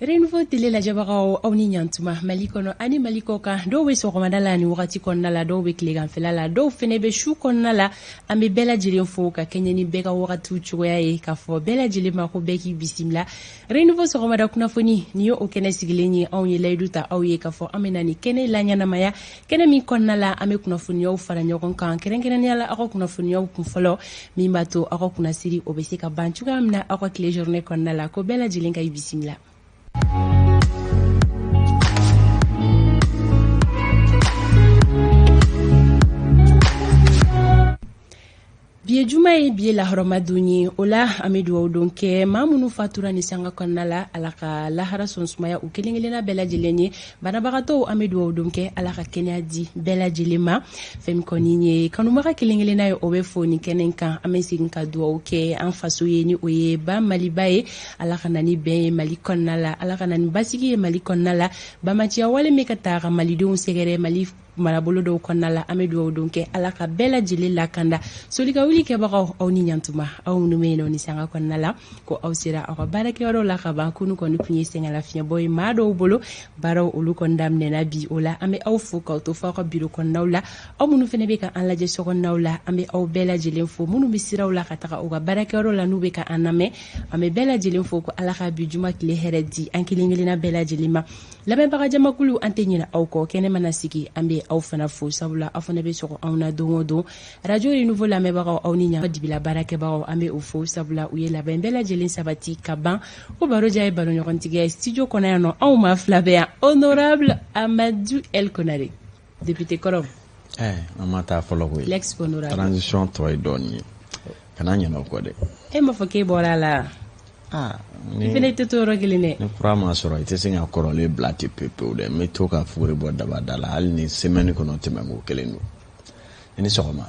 Renouveau télé la jabagaw aw ni ɲantuma Mali kɔnɔ ani Mali kɔ kan dɔw bɛ sɔgɔmada la ni wagati kɔnɔna la dɔw bɛ tileganfɛla la dɔw fɛnɛ bɛ su kɔnɔna la an bɛ bɛɛ lajɛlen fo ka kɛɲɛ ni bɛɛ ka wagatiw cogoya ye k'a fɔ bɛɛ lajɛlen ma ko bɛɛ k'i bisimila Renouveau sɔgɔmada kunnafoni ni ye o kɛnɛ sigilen ye anw ye layidu ta aw ye k'a fɔ an bɛ na ni kɛnɛ la ɲɛnamaya kɛnɛ min kɔnɔna la an bɛ kunnafoniyaw fara ɲɔgɔn kan kɛrɛnkɛrɛnnenya la aw ka kunnafoniyaw kun fɔlɔ min b'a to aw ka kunnasiri o bɛ se ka ban cogoya min na aw ka tile journée kɔnɔna la ko bɛɛ lajɛlen ka i bisimila. Biye juma ye biye laharamadon ye o la an bɛ dugawu don kɛ maa minnu fatura ni sanga kɔnɔna la ala ka lahara sɔnsumaya u kelen-kelenna bɛɛ lajɛlen ye banabagatɔw an bɛ dugawu don kɛ ala ka kɛnɛya di bɛɛ lajɛlen ma fɛn min kɔni ye kanubaga kelen-kelenna ye o bɛ fo ni kɛnɛ kan an bɛ segin ka dugawu kɛ an faso ye ni o ye ba Maliba ye ala ka na ni bɛn ye Mali kɔnɔna la ala ka na ni basigi ye Mali kɔnɔna la bamaciya wale min ka taa ka malidenw sɛgɛrɛ Mali marabolo dɔw kɔnɔna la an bɛ dugawu don kɛ ala ka bɛɛ lajɛlen lakanda solika wuli kɛbagaw aw ni ɲantuma aw minnu bɛ yen ni sanga kɔnɔna la ko aw sera aw ka baarakɛyɔrɔ la ka ban kunu kɔni tun ye sɛgɛnlafiɲɛbɔ ye maa dɔw bolo baaraw olu kɔni daminɛna bi o la an bɛ aw fo k'aw to fɔ aw ka biro kɔnɔnaw la aw minnu fana bɛ ka an lajɛ sokɔnɔnaw la an bɛ aw bɛɛ lajɛlen fo minnu bɛ siraw la ka taga u ka baarakɛyɔrɔ la n'u bɛ ka an lamɛn an bɛ bɛɛ lajɛlen fo ko ala ka bi juma tile hɛrɛ di an kelen-kelenna bɛɛ lajɛlen ma lamɛnbaga jamakulu an tɛ ɲinɛ aw kɔ kɛnɛ mana sigi an bɛ aw fana fo sabula aw fana bɛ sɔgɔ anw na don o don radio Renouveau lamɛnbagaw aw ni ɲa dibila baarakɛbagaw an bɛ o fo sabula u ye labɛn bɛɛ lajɛlen sabati ka ban ko baroja ye baroɲɔgɔntigɛ studio kɔnɔ yan nɔ anw ma fila bɛ yan honorable Amadou El Konare député kɔrɔ an ma taa fɔlɔ koyi l'ex honorable transition tɔ ye dɔɔnin ye kana ɲinɛ o kɔ dɛ e m'a fɔ k'e bɔra a la i fana tɛ to yɔrɔ kelen dɛ ni kura ma sɔrɔ i tɛ se ka kɔrɔlen bila ten pewu dɛ n bɛ to ka fuguri bɔ dabada la hali ni semaine kɔnɔ tɛmɛ ko kelen don i ni sɔgɔma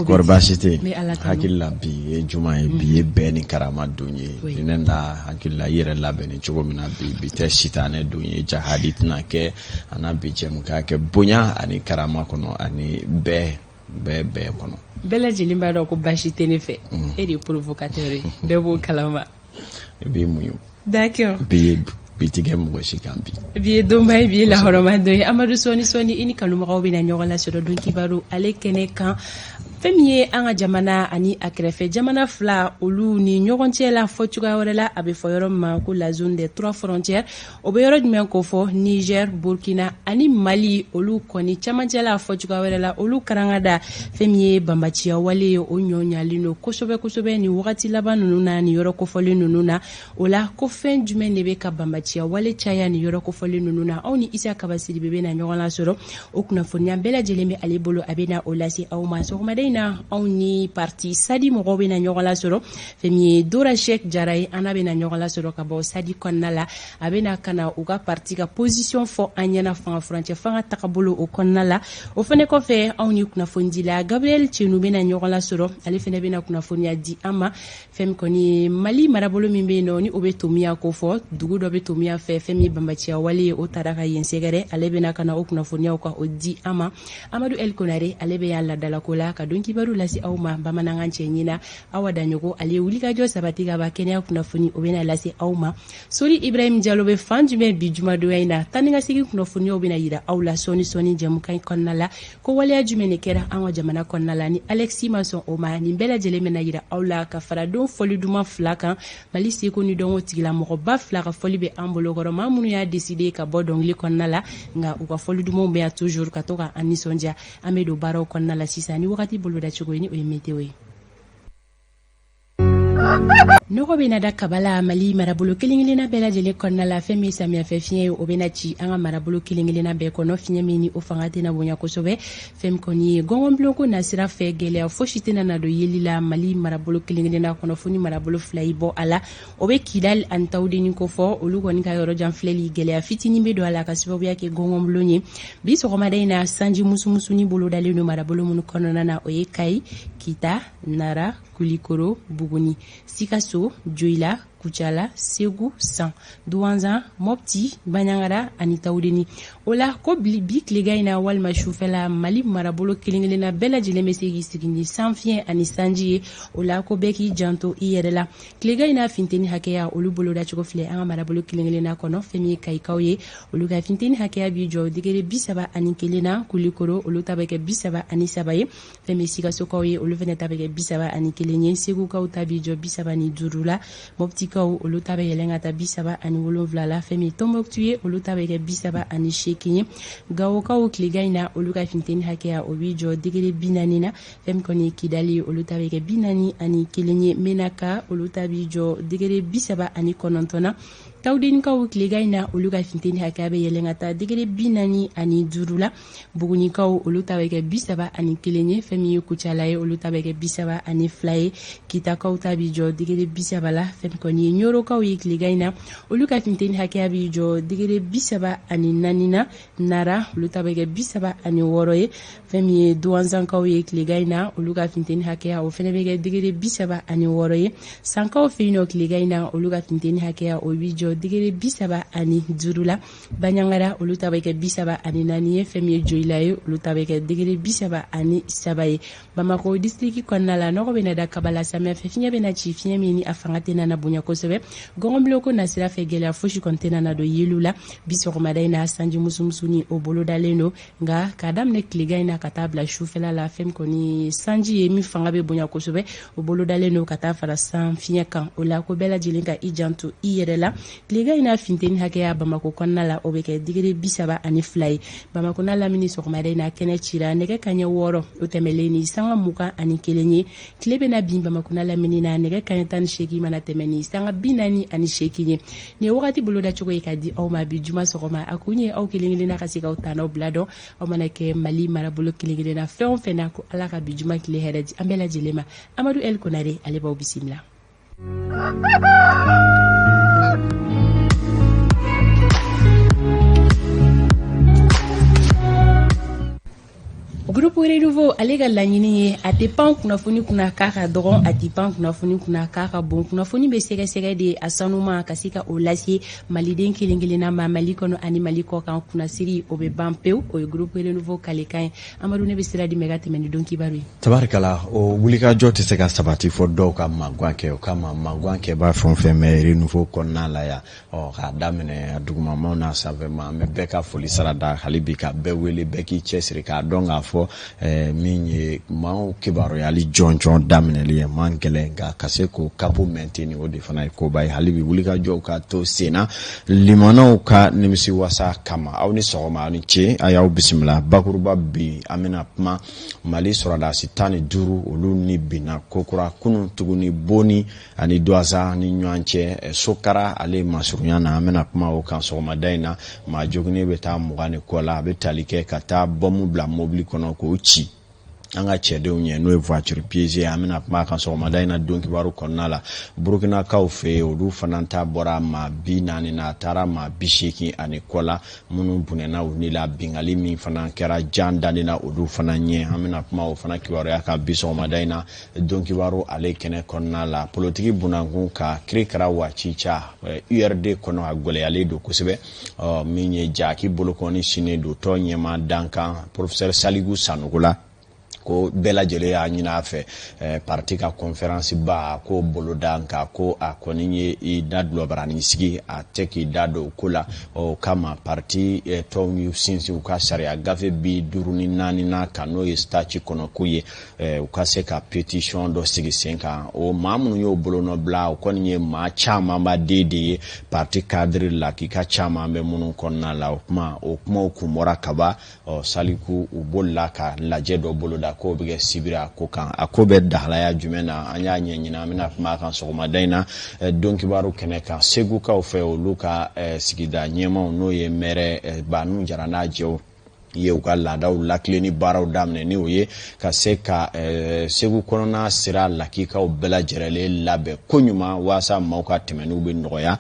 kɔri baasi tɛ hakili la bi ye juma ye bi ye bɛɛ ni karama don ye ne la hakili la i yɛrɛ labɛnni cogo min na bi tɛ sitanɛ don ye jahadi tɛna kɛ a n'a bi jɛmu k'a kɛ bonya ani karama kɔnɔ ani bɛɛ kɔnɔ bɛɛ lajɛlen b'a dɔn ko baasi tɛ ne fɛ e de ye provocateur ye bɛɛ b'o kalama bi muɲu d'accord bi tigɛ mɔgɔ si kan bi ye donba ye bi ye lahɔrɔmadon ye Amadou sɔɔni i ni kanubagaw bɛna ɲɔgɔn lasɔrɔ don kibaru ale kɛnɛ kan fɛn min ye an ka jamana ani a kɛrɛfɛ jamana fila olu ni ɲɔgɔn cɛ la fɔ cogoya wɛrɛ la a bɛ fɔ yɔrɔ min ma ko la zone des 3 frontières o bɛ yɔrɔ jumɛn ko fɔ Niger Burkina ani Mali olu kɔni camancɛ la fɔ cogoya wɛrɛ la olu karangada fɛn min ye banbaciya wale ye o ɲɔɲalen don kosɛbɛ ni wagati laban ninnu na ni yɔrɔ kofɔlen ninnu na o la ko fɛn jumɛn de bɛ ka banbaciya wale caya ni yɔrɔ kofɔlen ninnu na aw ni Isa Kabasiri bɛ na ɲɔgɔn lasɔrɔ o kunnafoniya bɛɛ lajɛlen bɛ ale bolo a bɛ na o lase aw ma sɔgɔmada na anw ni parti Sadi mɔgɔw bɛ na ɲɔgɔn lasɔrɔ fɛn min ye Dora Sheikh Jara ye an bɛ na ɲɔgɔn lasɔrɔ ka bɔ Sadi kɔnɔna la a bɛ na ka na u ka parti ka position fɔ an ɲɛna fanga furancɛ fanga tagabolo o kɔnɔna la o fɛnɛ kɔfɛ anw ni kunnafonidila Gabriel Tienu bɛ na ɲɔgɔn lasɔrɔ ale fɛnɛ bɛ na kunnafoniya di an ma fɛn min kɔni ye Mali marabolo min bɛ yen nɔ ni o bɛ Tomiya ko fɔ dugu dɔ bɛ Tomiya fɛ fɛn min ye banbaciya wale ye o taara ka yen sɛgɛrɛ ale bɛ na ka na o kunnafoniyaw ka o di an ma Amadou El Konare ale bɛ yan ladalako la ka don kibaru lase aw ma bamanankan cɛ ɲina Awa Daɲogo ale ye wulikajɔ sabati ka ba kɛnɛya kunnafoni o bɛ na lase aw ma Soli Ibrahim Diallo bɛ fan jumɛn bi jumadonya in na tan ni ka segin kunnafoniyaw bɛ na yira aw la sɔni jɛmukan kɔnɔna la ko waleya jumɛn de kɛra an ka jamana kɔnɔna la ni Alexis ma sɔn o ma nin bɛɛ lajɛlen bɛ na yira aw la ka fara don fɔli duman fila kan Mali seko ni dɔnko tigilamɔgɔba fila ka fɔli bɛ an bolokɔrɔ maa minnu y'a décidé ka bɔ dɔnkili kɔnɔna la nka u ka fɔli dumanw bɛ yan toujours ka to ka an nisɔndiya an bɛ don baaraw kɔnɔna la sisan ni wagati boloda cogo ye ni o ye météo ye nɔgɔ bɛ na da kabala Mali marabolo kelen-kelenna bɛɛ lajɛlen kɔnɔna la fɛn min samiyɛfɛ fiɲɛ ye o bɛ na ci an ka marabolo kelen-kelenna bɛɛ kɔnɔ fiɲɛ min ni o fanga tɛna bonya kosɛbɛ fɛn min kɔni ye gɔngɔnbilonko nasira fɛ gɛlɛya fosi tɛna na don yeli la Mali marabolo kelen-kelenna kɔnɔ fo ni marabolo fila yi bɔ a la o bɛ Kidal ani Tawudeni ko fɔ olu kɔni ka yɔrɔ jan filɛli gɛlɛya fitinin bɛ don a la ka sababuya kɛ gɔngɔnbilon ye bi sɔgɔmada in na sanji musumusuni bolo dalen don marabolo minnu kɔnɔna na o ye Kayi Kita Nara Kulikoro Buguni Sikaso Joila Kucala, Segu, San, Douanzan, Mopti, Banyangara, ani Taoudeni. Ola ko bi klegayna walma shufela Mali marabolo kilingelena bela jilemesegi sigini sanfien ani sanji ola ko beki janto iyerela klegayna finteni hakeya olu bolo da choko fle anga marabolo kilingelena kono femi kaikawye olu ga finteni hakeya bi jo digere bisaba ani kelena kulikoro olu tabeke bisaba ani sabaye femi siga sokawye olu fene tabeke bisaba ani kelenye segu ka utabi jo bisaba ni durula mopti ka olu tabeke lenga ta bisaba ani wolonvla la femi tomboktuye olu tabeke bisaba ani kinye gawo kawo kligayna oluka finteni hakeya obijo digere binanina fem koni kidali oluta beke binani ani kelenye menaka oluta bijo digere bisaba ani konontona tawdin kawo kligayna oluka finteni hakeya be yelengata digere binani ani durula buguni kawo oluta beke bisaba ani kelenye femi kuchalaye oluta beke bisaba ani flaye kita kawo tabijo digere bisaba la fem koni nyoro kawo kligayna oluka finteni hakeya bijo digere bisaba ani nanina nara oluta beke bisaba ani woroye femi douanzan kawo kligayna oluka finteni hakeya o fene beke digere bisaba ani woroye sankawo fino kligayna oluka finteni hakeya o bijo digere bisaba ani durula banyangara oluta beke bisaba ani naniye femi joilaye oluta beke digere bisaba ani sabaye Bamako distriki konnala noko bena da kabala samia fefinya bena chifinya mini afangatena na bunya kosebe gongomloko na sira fegela foshi kontena na do yelula bisoko madaina sanji musumsuni obolo daleno nga kadam ne kligayna katabla shufela la fem koni sanji yemi fanga be bunya kosebe obolo daleno kata fara san finya kan ola ko bela jilinka ijantu iyerela kligayna finteni hakeya Bamako konnala obeke digere bisaba ani fly Bamako na lamini soko madaina kene chira nege kanye woro utemeleni sanga muka ani kelenye klebe na bimba makuna lamini na nege kanye tan sheki mana temeni sanga binani ani shekinye ne wakati boloda choko ikadi au mabijuma sokoma akunye au kelengele na kasika utana oblado au manake Mali marabolo kelengele na fena ko alaka bijuma kile hereji ambela jilema Amadou El Konare aleba obisimla Groupe Renouveau alega lanyini atepan kunafuni kuna kaka doron atipan kunafuni kuna kaka bon kunafuni be sege de asanuma kasika olasi maliden kilingelina ma malikono ani maliko kan kuna siri obe bampeu o Groupe Renouveau kalekan Amadou ne be sira di megate meni donki barui tabarkala o wulika joti sega sabati fo do ka magwanke o kama magwanke ba fon fe me Renouveau konnala ya o ka damene aduguma mona savema me beka foli sarada halibika bewele beki chesri ka donga fo minye mau kibaro yali jonjon damneli mangele ga kaseko kapo mentini odi fana ko bay halibi wulika joka to sena limano ka nimisi wasa kama awni sogoma ni che ayaw bismillah bakuruba bi amina pma Mali sorada sitani duru olu ni bina kokura kunu tuguni boni ani doaza ni nyanche sokara ale masurunyana amina pma o kan sogoma daina ma jogni beta mugane kola betalike kata bomu bla mobli kono ko uchi anga chede unye no voiture piège amina ma kan so madaina donki baru konnala Burkina kaufe odu fananta bora ma binani na tara ma bishiki ani kola munu bunena unila bingali mi fanan kera jandani na odu fananye amina ma o fana kiwaro aka biso madaina donki baru ale kene konnala politiki bunangun ka krikara wa chicha URD kono agole ale do kusebe minye jaki bolokoni sine do to nyema danka professeur Saligu Sanugula ko bela jele ya nyina fe parti ka conference ba ko bolodanka ko akoninye I dadlo barani sigi ateki dado kula o kama parti tonyu sinsi ukashari agafe bi duruni nani na kano estachi kono kuye ukaseka petition do sigi senka o mamu yo bolono bla okoninye ma chama ba dede parti cadre la kika chama be munun konna la okuma okumora kaba o Saliku ubolla ka lajedo boloda ko bege sibira ko kan akobe dahlaya jumena anya nyina mina ma kan so madaina donki baru keneka segu ka ofe oluka sigida nyema no ye mere banu jarana jew ye u ka laadaw lakile ni baaraw daminɛ ni o ye ka se ka segu kɔnɔna sira lakikaw bɛɛ lajɛlen labɛn ko ɲuman waasa maaw ka tɛmɛniw bɛ nɔgɔya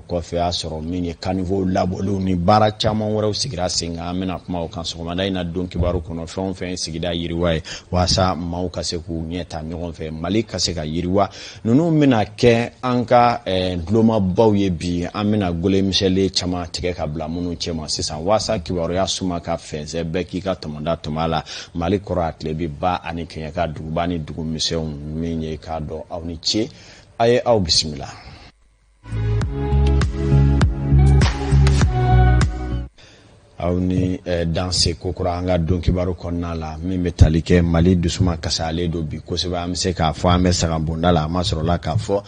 kɔfɛ y'a sɔrɔ min ye caniveau labɔliw ni baara caman wɛrɛw sigira sen kan an bɛna kuma o kan sɔgɔmada in na don kibaru kɔnɔ fɛn o fɛn sigida yiriwa ye waasa maaw ka se k'u ɲɛ ta ɲɔgɔn fɛ Mali ka se ka yiriwa ninnu bɛna kɛ an ka dulomabaw ye bi an bɛna golemisɛnlen caman tigɛ ka bila minnu cɛma sisan waasa kibaruya suma ka fɛnsɛ bɛɛ k'i ka tɔmɔda tɔmɔ la Mali kɔrɔ a tile bɛ ba ani kɛɲɛ ka duguba ni dugu misɛnw min ye k'a dɔn aw ni ce a ye aw bisimila. aw ni danse kokura an ka don kibaru kɔnɔna la min bɛ tali kɛ Mali dusuma kasalen do bi kosɛbɛ an bɛ se k'a fɔ an bɛ saga bonda la a ma sɔrɔ la k'a fɔ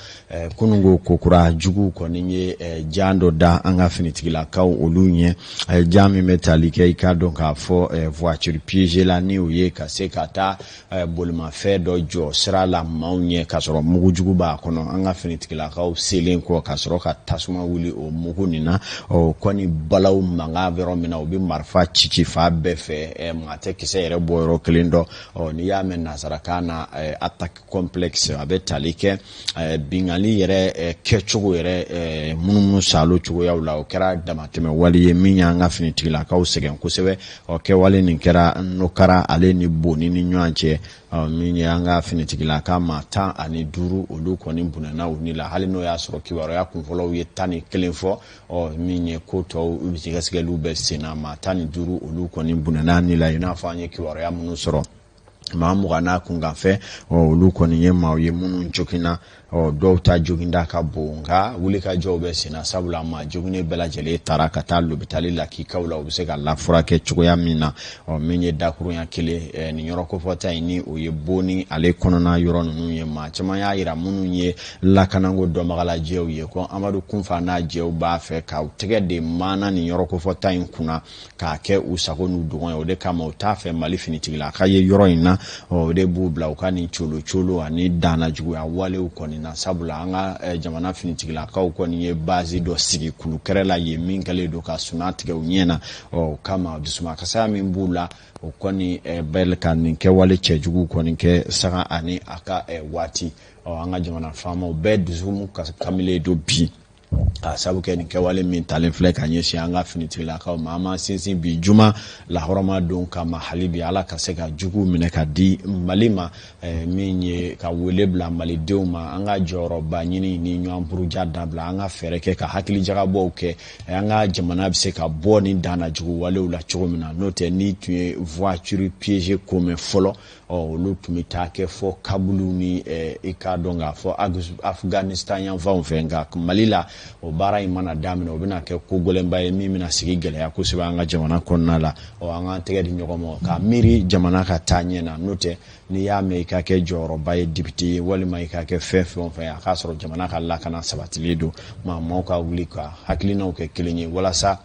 kunungo kokura jugu kɔni ye jan dɔ da an ka finitigilakaw olu ɲɛ jan min bɛ tali kɛ i ka dɔn k'a fɔ voiture piégée la ni o ye ka se ka taa bolimafɛn dɔ jɔ sira la maaw ɲɛ ka sɔrɔ mugu jugu b'a kɔnɔ an ka finitigilakaw selen kɔ ka sɔrɔ ka tasuma wuli o mugu nin na kɔni balaw mankan yɔrɔ min na u bɛ marifa cici fa bɛɛ fɛ maa tɛ kisɛ yɛrɛ bɔ yɔrɔ kelen dɔ n'i y'a mɛn nazarakan na attaque complexe a bɛ tali kɛ bingali yɛrɛ kɛcogo yɛrɛ munumunu salo cogoyaw la o kɛra damatɛmɛ wali ye min y'an ka finitigilakaw sɛgɛn kosɛbɛ kɛwale nin kɛra n'o kɛra ale ni Boni ni ɲɔgɔn cɛ min ye an ka finitigilaka maa 15 olu kɔni bunana u ni la hali n'o y'a sɔrɔ kibaruya kunfɔlɔw ye 11 fɔ min ye ko tɔw sɛgɛsɛgɛliw bɛ sen na maa 15 olu kɔni bunana ni la i n'a fɔ an ye kibaruya minnu sɔrɔ maa 20 n'a kunkanfɛ olu kɔni ye maaw ye minnu joginna dɔw ta joginda ka bon nka wulikajɔw bɛ sen na sabula maa joginen bɛɛ lajɛlen taara ka taa lopitali la kikaw la u bɛ se ka lafurakɛ cogoya min na min ye dakurunya kelen nin yɔrɔ kofɔta in ni o ye Boni ale kɔnɔna yɔrɔ ninnu ye maa caman y'a yira minnu ye lakanako dɔnbagalajɛw ye ko Amadu Kunfa n'a jɛw b'a fɛ ka u tɛgɛ de maana nin yɔrɔ kofɔta in kunna k'a kɛ u sago n'u dɔgɔn ye o de kama u t'a fɛ Mali finitigila ka ye yɔrɔ in na o de b'u bila u ka nin colo ani dana juguya walew kɔni na sabula an ka jamana finitigilakaw kɔni ye base dɔ sigi kulukɛrɛ la ye min kɛlen don ka suna tigɛ u ɲɛ na kama dusuma kasaya min b'u la o kɔni bɛɛ ka nin kɛwale cɛjugu kɔni kɛ saga ani a ka waati an ka jamana faamaw bɛɛ dusu kamilen don bi a sabu kɛ nin kɛwale min talen filɛ ka ɲɛsin an ka finitigilakaw ma an ma sinsin bi juma lahɔrɔma don kama hali bi Ala ka se ka jugu minɛ ka di Mali ma min ye ka wele bila malidenw ma an ka jɔyɔrɔba ɲini ni ɲɔgɔn buruja dabila an ka fɛɛrɛ kɛ ka hakilijagabɔw kɛ an ka jamana bɛ se ka bɔ ni dana jugu walew la cogo min na n'o tɛ ni tun ye voiture piégée ko mɛn fɔlɔ olu tun bɛ taa kɛ fɔ Kabulu ni i k'a dɔn k'a fɔ Afghanistan yan fanw fɛ nka Mali la o baara in mana daminɛ o bɛna kɛ ko gɛlɛnba ye min bɛna sigi gɛlɛya kosɛbɛ an ka jamana kɔnɔna la an k'an tɛgɛ di ɲɔgɔn ma ka miiri jamana ka taa ɲɛ na n'o tɛ n'i y'a mɛn i ka kɛ jɔyɔrɔba ye député ye walima i ka kɛ fɛn o fɛn a k'a sɔrɔ jamana ka lakana sabatilen don maaw ka wuli ka hakilinaw kɛ kelen ye walasa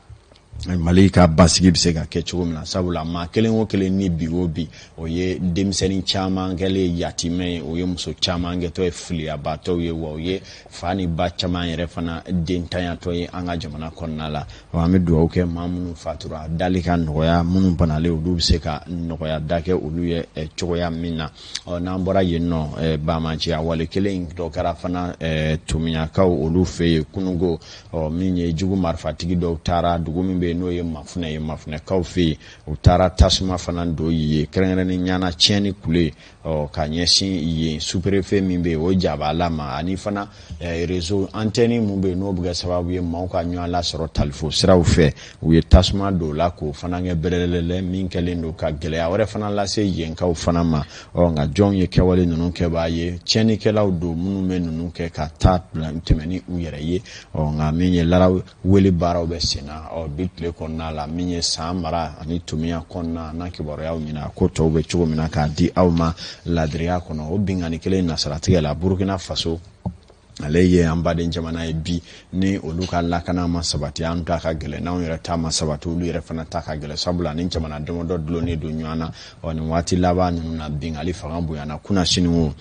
Mali ka basigi bɛ se ka kɛ cogo min na sabula maa kelen o kelen ni bi o bi o ye denmisɛnnin caman kɛlen yatimɛ ye o ye muso caman kɛtɔ ye filiyabatɔw ye wa o ye fa ni ba caman yɛrɛ fana dentanyatɔ ye an ka jamana kɔnɔna la an bɛ dugawu kɛ maa minnu fatura dali ka nɔgɔya minnu banalen olu bɛ se ka nɔgɔya da kɛ olu ye cogoya min na n'an bɔra yen nɔ Bamaji a wale kelen dɔ kɛra fana Tumiyakaw olu fɛ yen kunungo min ye jugu marifatigi dɔw taara dugu min bɛ n'o ye Mafunɛkaw fɛ yen u taara tasuma fana don ye kɛrɛnkɛrɛnnen ɲana tiɲɛni kule ka ɲɛsin yen sous-préfet min bɛ yen o jabala ma ani fana réseau antenne min bɛ yen n'o bɛ kɛ sababu ye maaw ka ɲɔgɔn lasɔrɔ talifo siraw fɛ u ye tasuma don la k'o fana kɛ bɛrɛlɛlɛ min kɛlen don ka gɛlɛya wɛrɛ fana lase yenkaw fana ma nka jɔnw ye kɛwale ninnu kɛbaa ye tiɲɛnikɛlaw don minnu bɛ ninnu kɛ ka taa tɛmɛ ni u yɛrɛ ye nka min ye lara wele baaraw bɛ sen na bi tile kɔnɔna la min ye san mara ani Tumiya kɔnɔna na kibaruyaw ɲini ko tɔw bɛ cogo min na k'a di aw ma ladiriya kɔnɔ o bingani kelen nasaratigɛ la Burkina Faso ale ye an baden jamana ye bi ni olu ka lakana ma sabati an ta ka gɛlɛn n'anw yɛrɛ ta ma sabati olu yɛrɛ fana ta ka gɛlɛn sabula ni jamana damadɔ dulonnen don ɲɔgɔn na nin waati laban ninnu na bingali fanga bonyana kuna sini o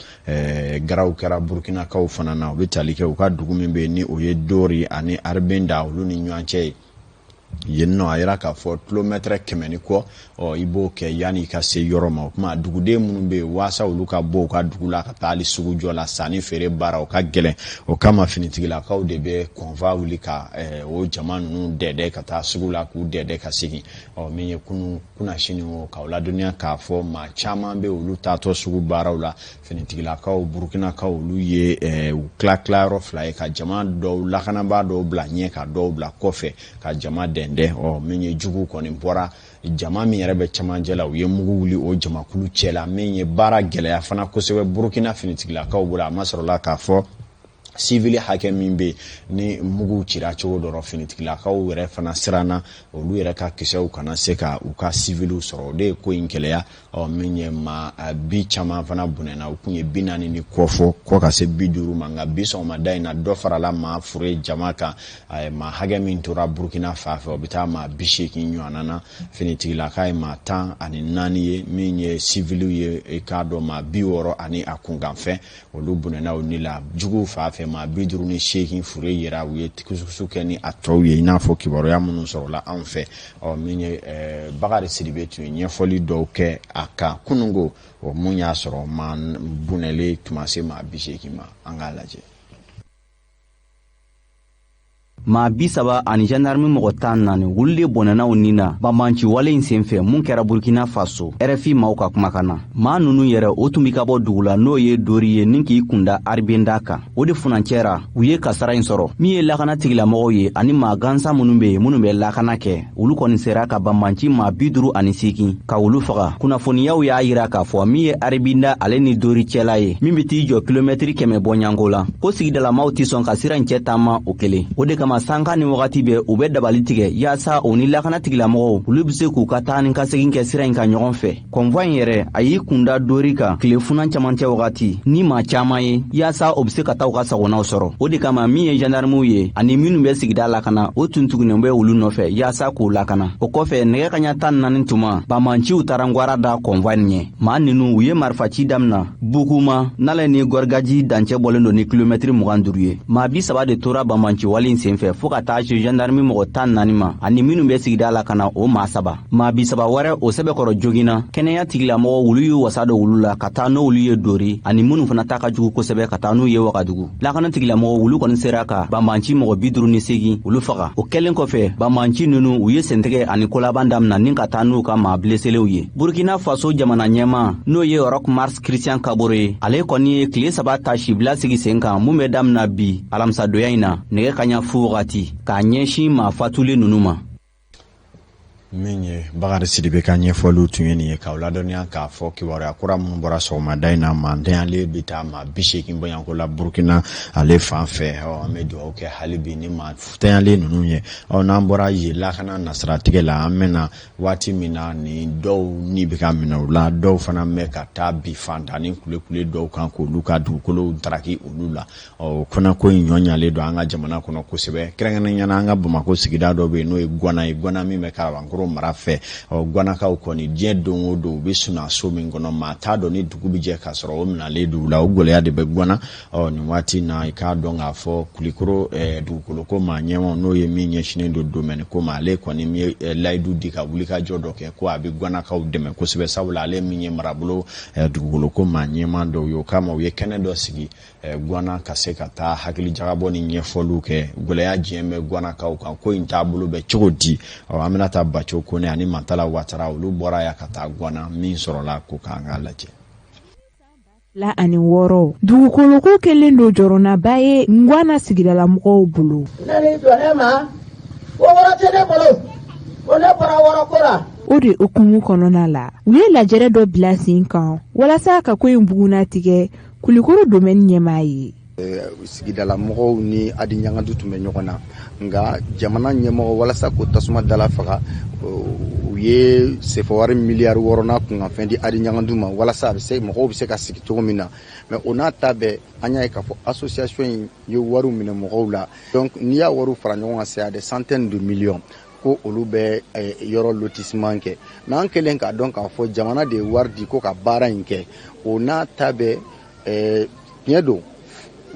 garaw kɛra Burkinakaw fana na u bɛ tali kɛ u ka dugu min bɛ yen ni o ye Dori ani Arbenda olu ni ɲɔgɔn cɛ ye yenno a yira k'a fɔ kilomètre 100 ni kɔ i b'o kɛ yani ka se yɔrɔ ma. O kuma duguden minnu bɛ waasa olu ka bɔ u ka dugu la ka taa hali sugu jɔ la sanni feere baara o ka gɛlɛn. O kama finitigilakaw de bɛ kɔnfa wuli ka o jama ninnu dɛdɛ ka taa sugu la k'u dɛdɛ ka segin. Min ye kunna sini o k'aw ladɔnniya k'a fɔ maa caman bɛ olu taatɔ sugu baaraw la. Finitigilakaw burukinakaw olu ye u tila yɔrɔ fila ye ka jama dɔw lakanabaa dɔw bila ɲɛ ka dɔw bila kɔfɛ ka jama dɛndɛ. Min ye jugu kɔni bɔra jama min yɛrɛ bɛ camancɛ la u ye mugu wuli o jamakulu cɛ la. Min ye baara gɛlɛya fana kosɛbɛ Burukina finitigilakaw bolo. A ma sɔrɔla k'a fɔ civil hakɛ min bɛ ni mugu cira cogo dɔ finitigilakaw yɛrɛ fana siranna olu yɛrɛ ka kisɛw kana se ka u ka civiliw sɔrɔ. O de ye ko in gɛlɛya. Min ye maa bi caman fana bunɛna u kun ye 40 ni kɔ fɔ ka se 50 ma. Nka bi sɔgɔmada in na dɔ farala maa fure jama kan. Maa hakɛ min tora Burukina fan fɛ o bɛ taa maa 80 ɲɔgɔnna na. Finitigilaka ye maa 14 ye min ye civiliw ye i k'a dɔn maa 60 ani a kunkanfɛn olu bunɛna o ni la juguw fan fɛ maa 58 fure yera u ye kusukusu kɛ ni a tɔw ye i n'a fɔ kibaruya minnu sɔrɔla anw fɛ. Min ye Bakari Sidibe tun ye ɲɛfɔli dɔw kɛ a kan kunungo mun y'a sɔrɔ maa bunɛlen tuma se maa 80 ma. An k'a lajɛ. maa 30 ani gendarme mɔgɔ 14 wulu de bɔnɛnaw nin na banbanci wale in senfɛ mun kɛra Burkina Faso. RFI maaw ka kumakan na maa nunu yɛrɛ o tun bi ka bɔ dugu la n'o ye Dori ye nin k'i kunda Arbenda kan. O de funancɛra u ye kasara in sɔrɔ min ye lakana tigilamɔgɔw ye ani maa gansan minnu bɛ minnu bɛ lakana kɛ. Olu kɔni sera ka banbanci maa 58 ka olu faga. Kunnafoniyaw y'a yira k'a fɔ min ye Arbenda ale ni Dori cɛla ye min bi t'i jɔ kilomɛtiri 100 bɔ ɲango la ko sigidalamaw ti sɔn ka sira in cɛ taama o kelen. O de kama sanka ni wagati bɛ u bɛ dabali tigɛ yaasa o ni lakana tigilamɔgɔw olu bɛ se k'u ka taa ni ka segin kɛ sira in ka ɲɔgɔn fɛ. Kɔnvoi in yɛrɛ a y'i kunda Dori kan tile funan camancɛ wagati ni maa caman ye yaasa o bɛ se ka taa u ka sagonaw sɔrɔ. O de kama min ye gendarmew ye ani minnu bɛ sigida lakana o tun tugunnen bɛ olu nɔfɛ yaasa k'u lakana. O kɔfɛ nɛgɛ kaɲa 14 tuma banbanciw taara ngwara da kɔnvoi ɲɛ. Maa ninnu u ye marifaci damina Bukuma Nala ni Gorgaji dancɛ bɔlen don ni kilomɛtiri 25 ye. Maa 30 de tora banbanci wale in senfɛ fo ka taa se gendarme mɔgɔ 14 ma ani minnu bɛ sigida la kana o maa 3. Maa 30 wɛrɛ o sɛbɛkɔrɔ joginna kɛnɛya tigilamɔgɔ wulu y'u wasa don wulu la ka taa n'olu ye Dori ani minnu fana ta ka jugu kosɛbɛ ka taa n'u ye Wagadugu. Lakana tigilamɔgɔ wulu kɔni sera ka banbanci mɔgɔ 58 olu faga. O kɛlen kɔfɛ banbanci ninnu u ye sentɛgɛ ani kolaban damina ni ka taa n'u ka maa blesselenw ye. Burkina Faso jamana ɲɛma n'o ye Roch Marc Christian Kabore ye ale kɔni ye tile 3 ta sibila sigi sen kan mun bɛ damina bi alamisadonya in na nɛgɛ kaɲa fu wagati k'a ɲɛsin maa fatulen ninnu ma. Min ye Bakari Sidibe ka ɲɛfɔliw tun ye nin ye k'aw ladɔnniya k'a fɔ kibaruya kura minnu bɔra sɔgɔmada in na mantanyalen bɛ taa maa 80 bɔɲanko la Burkina ale fan fɛ. An bɛ dugawu kɛ hali bi ni maa tanyalen ninnu ye. N'an bɔra yen lakana nasiratigɛ la an bɛna waati min na ni dɔw ni bɛ ka minɛ u la dɔw fana bɛ ka taa bi fantanni kulekule dɔw kan k'olu ka dugukolow daraki olu la. Kɔnɔko in ɲɔɲalen don an ka jamana kɔnɔ kosɛbɛ kɛrɛnkɛrɛnnenya an ka Bamako sigida dɔ bɛ yen n'o ye Gwana ye Gwana min bɛ Kalabankɔrɔ mara fɛ. Gwanakaw kɔni diɲɛ don o don u bɛ suna so min kɔnɔ maa t'a dɔn ni dugu bɛ jɛ k'a sɔrɔ o minɛlen don u la o gɛlɛya de bɛ Gwana. Nin waati in na i k'a dɔn k'a fɔ Kulikoro dugukoloko maa ɲɛmaw n'o ye min ɲɛsinnen don domaine ko ma ale kɔni ye layidu di ka wulikajɔ dɔ kɛ ko a bɛ Gwanakaw dɛmɛ kosɛbɛ sabula ale min ye marabolo dugukoloko maa ɲɛma dɔw ye o kama u ye kɛnɛ dɔ sigi Gwana ka se ka taa hakili jagabɔ ni ɲɛfɔliw kɛ gɛlɛya diɲɛ bɛ Gwanakaw kan ko in taabolo bɛ cogo di. An bɛna taa Baco Kone ani Mantala Watara olu bɔra ya ka taa Gwana min sɔrɔla ko k'an ka lajɛ. La ani wɔɔrɔ dugukoloko kɛlen don jɔrɔnaba ye Gwana sigidalamɔgɔw bolo. Nani jɔne ma wɔɔrɔ tɛ ne bolo o ne bɔra wɔɔrɔ kora. O de okumu kɔnɔna la u ye lajɛrɛ dɔ bila sen kan walasa ka ko in buguna tigɛ Kulikoro domaine ɲɛmaa ye. Sigidalamɔgɔw ni Adi Ɲagadu tun bɛ ɲɔgɔn na nka jamana ɲɛmɔgɔ walasa ko tasuma dala faga u ye sefawari miliyari 6 kunkanfɛn di Adi Ɲagadu ma walasa mɔgɔw bɛ se ka sigi cogo min na mais o n'a ta bɛɛ an y'a ye k'a fɔ association in ye wariw minɛ mɔgɔw la donc n'i y'a wariw fara ɲɔgɔn kan c'est à des centaines de millions ko olu bɛ yɔrɔ lotissement kɛ mais an kɛlen k'a dɔn k'a fɔ jamana de ye wari di ko ka baara in kɛ o n'a ta bɛɛ tiɲɛ don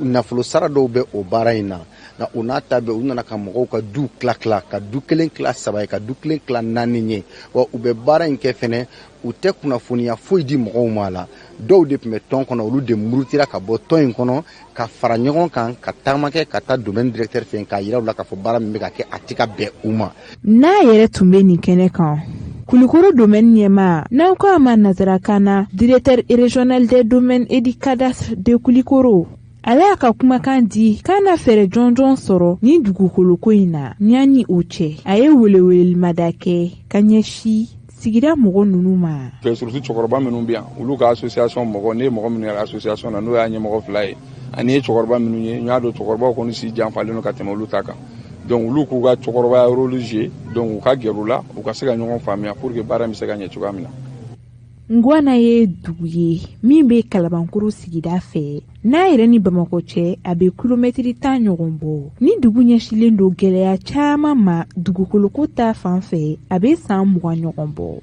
nafolo sara dɔw bɛ o baara in na na o n'a ta bɛɛ u nana ka mɔgɔw ka du tila ka du kelen tila 3 ye ka du kelen tila 4 ye wa u bɛ baara in kɛ fɛnɛ u tɛ kunnafoniya foyi di mɔgɔw ma la dɔw de tun bɛ tɔn kɔnɔ olu de murutira ka bɔ tɔn in kɔnɔ ka fara ɲɔgɔn kan ka taama kɛ ka taa domaine directeur fɛ k'a yira u la k'a fɔ baara min bɛ ka kɛ a tɛ ka bɛn u ma. N'a yɛrɛ tun bɛ nin kɛnɛ kan Kulikoro domaine ɲɛmaa n'aw ko a ma nazarakan na directeur régional des domaines et du cadastre de Kulikoro ale y'a ka kumakan di k'a na fɛɛrɛ jɔnjɔn sɔrɔ ni dugukoloko in na ɲani o cɛ a ye welewelelimada kɛ ka ɲɛsi sigida mɔgɔ ninnu ma. Surtout cɛkɔrɔba minnu bɛ yan olu ka association mɔgɔ ne mɔgɔ minnu yɛrɛ association na n'o y'a ɲɛmɔgɔ 2 ye ani ye cɛkɔrɔba minnu ye n y'a dɔn cɛkɔrɔbaw kɔni si janfalen don ka tɛmɛ olu ta kan donc olu k'u ka cɛkɔrɔbaya rôle jouer donc u ka gɛrɛ u la u ka se ka ɲɔgɔn faamuya pour que baara bɛ se ka ɲɛ cogoya min na. Ngwana ye dugu ye min bɛ Kalabankoro sigida fɛ n'a yɛrɛ ni Bamakɔ cɛ a bɛ kilomɛtiri 10 ɲɔgɔn bɔ ni dugu ɲɛsilen don gɛlɛya caman ma dugukoloko ta fan fɛ a bɛ san 20 ɲɔgɔn bɔ.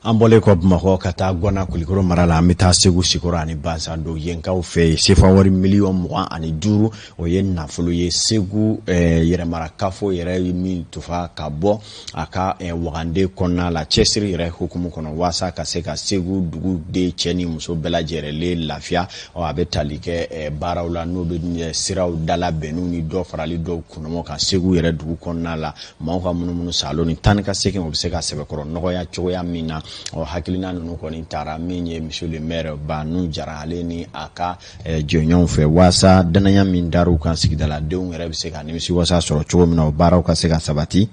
An bɔlen kɔ Bamakɔ ka taa Gwana Kulikoro mara la an bɛ taa Segu Sikoro ani Bansando yenkaw fɛ sefa wari miliyɔn 25 o ye nafolo ye Segu yɛrɛmarakafo yɛrɛ min tufa ka bɔ a ka wagande kɔnɔna la cɛsiri yɛrɛ hukumu kɔnɔ waasa ka se ka Segu dugu de cɛ ni muso bɛɛ lajɛlen lafiya a bɛ tali kɛ baaraw la n'o bɛ siraw dala bɛnnu ni dɔ farali dɔw kunnamɔ ka Segu yɛrɛ dugu kɔnɔna la maaw ka munumunu salon ni tan ka segin o bɛ se ka sɛbɛkɔrɔ nɔgɔya cogoya min na hakilina ninnu kɔni taara min ye monsieur le maire Banu Jara ale ni a ka jɔnɲɔgɔnw fɛ waasa danaya min dar'u kan sigidaladenw yɛrɛ bɛ se ka nimisi wasa sɔrɔ cogo min na o baaraw ka se ka sabati.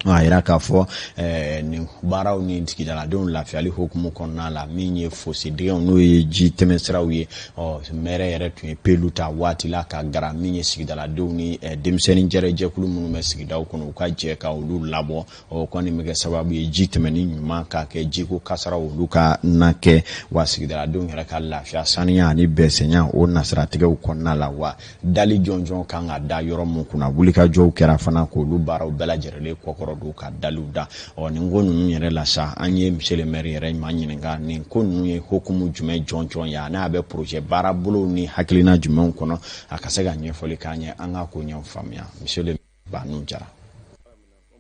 A yira k'a fɔ nin baaraw ni sigidaladenw lafiyali hukumu kɔnɔna la min ye fosidɛgɛw n'o ye ji tɛmɛsiraw ye maire yɛrɛ tun ye pelu ta waati la ka gara min ye sigidaladenw ni denmisɛnnin jɛrɛjɛkulu minnu bɛ sigidaw kɔnɔ u ka jɛ ka olu labɔ kɔni bɛ kɛ sababu ye ji tɛmɛni ɲuman ka kɛ jiko kasaraw olu ka na kɛ wa sigidaladenw yɛrɛ ka lafiya saniya ani bɛnsɛnya o nasiratigɛw kɔnɔna la wa dali jɔnjɔn kan ka da yɔrɔ mun kunna wulikajɔw kɛra fana k'olu baaraw bɛɛ lajɛlen kɔkɔrɔ do ka daliw da nin ko ninnu yɛrɛ la sa an ye monsieur le maire yɛrɛ ɲuman ɲininka nin ko ninnu ye hukumu jumɛn jɔnjɔn ye n'a bɛ projet baara bolo ni hakilina jumɛnw kɔnɔ a ka se ka ɲɛfɔli k'an ye an ka ko ɲɛw faamuya monsieur le Banu Jara.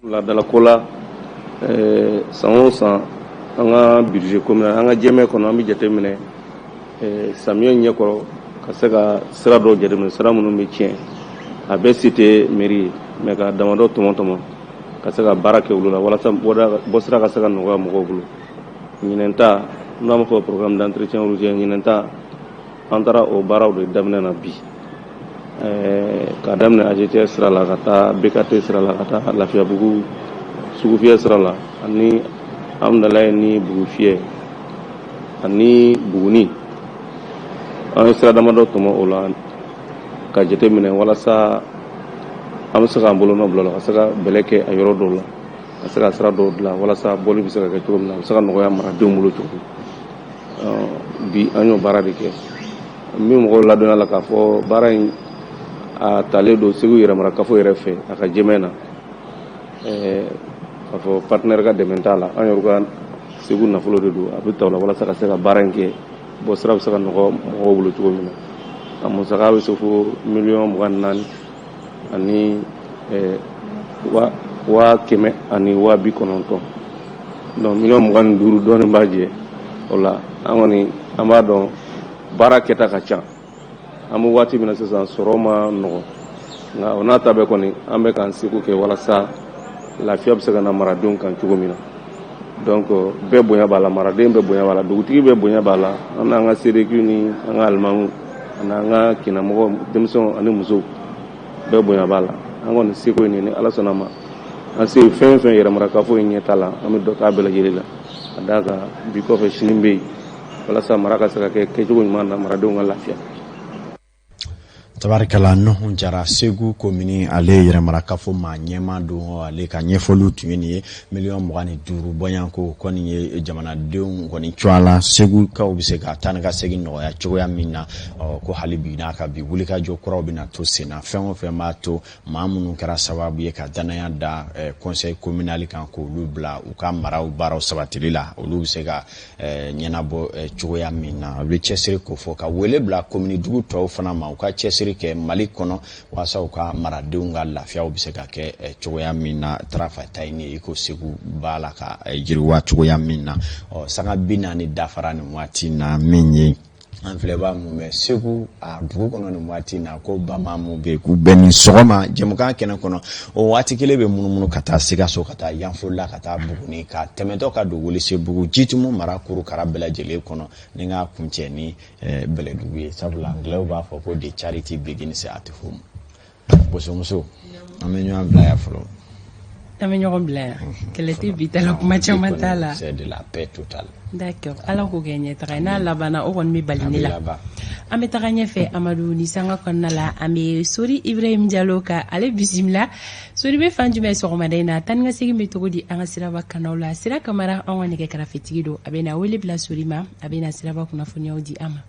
Laadalako la san o san an ka budget communal an ka jɛmɛ kɔnɔ an bɛ jateminɛ samiyɛ ɲɛkɔrɔ ka se ka sira dɔw jateminɛ sira minnu bɛ tiɲɛ a bɛ cité mairie mais ka damadɔ tɔmɔ ka se ka baara kɛ olu la walasa bɔ sira ka se ka nɔgɔya mɔgɔw bolo ɲinɛn ta n'an b'a fɔ programme d'entretien routier ɲinɛn ta an taara o baaraw de daminɛ na bi ka daminɛ AGT sira la ka taa BKT sira la ka taa Lafiyabugu Sugufiyɛ sira la ani Amdalaye ni Bugufiyɛ ani Buguni an ye sira damadɔ tɔmɔ o la ka jateminɛ walasa an bɛ se k'an bolo nɔ bila la ka se ka bɛlɛ kɛ a yɔrɔ dɔw la ka se ka sira dɔw dilan walasa bɔli bɛ se ka kɛ cogo min na a bɛ se ka nɔgɔya maradenw bolo cogo bi an y'o baara de kɛ min mɔgɔw ladɔnya la k'a fɔ baara in a talen don Segu yɛrɛmarakafo yɛrɛ fɛ a ka jɛmɛ na k'a fɔ partenaire ka dɛmɛ t'a la an yɛrɛ ka Segu nafolo de don a bɛ ta o la walasa ka se ka baara in kɛ bɔ sira bɛ se ka nɔgɔ mɔgɔw bolo cogo min na a musaka bɛ se fo 24 ani 100 ani 290 donc 25 dɔɔnin b'a jɛ o la an kɔni an b'a dɔn baara kɛta ka ca an bɛ waati min na sisan sɔrɔ ma nɔgɔ nka o n'a ta bɛɛ kɔni an bɛ k'an seko kɛ walasa lafiya bɛ se ka na maradenw kan cogo min na donc bɛɛ bonya b'a la maraden bɛɛ bonya b'a la dugutigi bɛɛ bonya b'a la an n'an ka serekiw ni an ka alimamuw ani an ka kinamɔgɔ denmisɛnw ani musow bɛɛ bonya b'a la an kɔni seko ye ni ala sɔnna ma an se fɛn fɛn yɛrɛmarakafo in ɲɛta la an bɛ dɔ k'a bɛɛ lajɛlen la ka d'a kan bi kɔfɛ sini bɛ yen walasa mara ka se ka kɛ kɛcogo ɲuman na maradenw ka lafiya. Tabarikala Nuhu Jara Segu komini ale yɛrɛmarakafo ma ɲɛma don ale ka ɲɛfɔliw tun ye nin ye 25 bɔɲanko kɔni ye jamanadenw kɔni cuala Segu kaw bɛ se ka taa ni ka segin nɔgɔya cogoya min na ko hali bi n'a ka bi wulikajɔ kuraw bɛna to sen na fɛn o fɛn b'a to maa minnu kɛra sababu ye ka danaya da conseil communal kan k'olu bila u ka maraw baaraw sabatili la olu bɛ se ka ɲɛnabɔ cogoya min na a bɛ cɛsiri ko fɔ ka wele bila komini dugu tɔw fana ma u ka cɛsiri essayer kɛ Mali kɔnɔ waasa u ka maradenw ka lafiyaw bɛ se ka kɛ cogoya min na Tarafa ta ni iko Segu b'a la ka jiriwa cogoya min na sanga 40 dafara nin waati na min ye an filɛba mun bɛ Segu a dugu kɔnɔ nin waati na ko bama mun bɛ ku bɛ ni sɔgɔma jɛmukan kɛnɛ kɔnɔ o waati kelen bɛ munumunu ka taa Sikaso ka taa Yanfoyila ka taa Buguni ka tɛmɛtɔ ka don Welesebugu Jitumu mara kurukara bɛɛ lajɛlen kɔnɔ ni ka kuncɛ ni Bɛlɛdugu ye sabula anglais b'a fɔ ko the charity begins at home bosomuso an bɛ ɲɔgɔn bila ya fɔlɔ an bɛ ɲɔgɔn bila yan kɛlɛ tɛ bi tala kuma caman t'a la c'est de la paix totale. D'accord ala ko kɛ ɲɛtaga n'a labanna o kɔni bɛ bali ne la an bɛ taga ɲɛfɛ Amadu ni sanga kɔnɔna la an bɛ Sori Ibrahim Diallo ka ale bisimila Sori bɛ fan jumɛn sɔgɔmada in na tan ni ka segin bɛ cogo di an ka siraba kanaw la Sira Kamara an ka nɛgɛ kɛrɛfɛtigi don a bɛ na wele bila Sori ma a bɛ na siraba kunnafoniyaw di an ma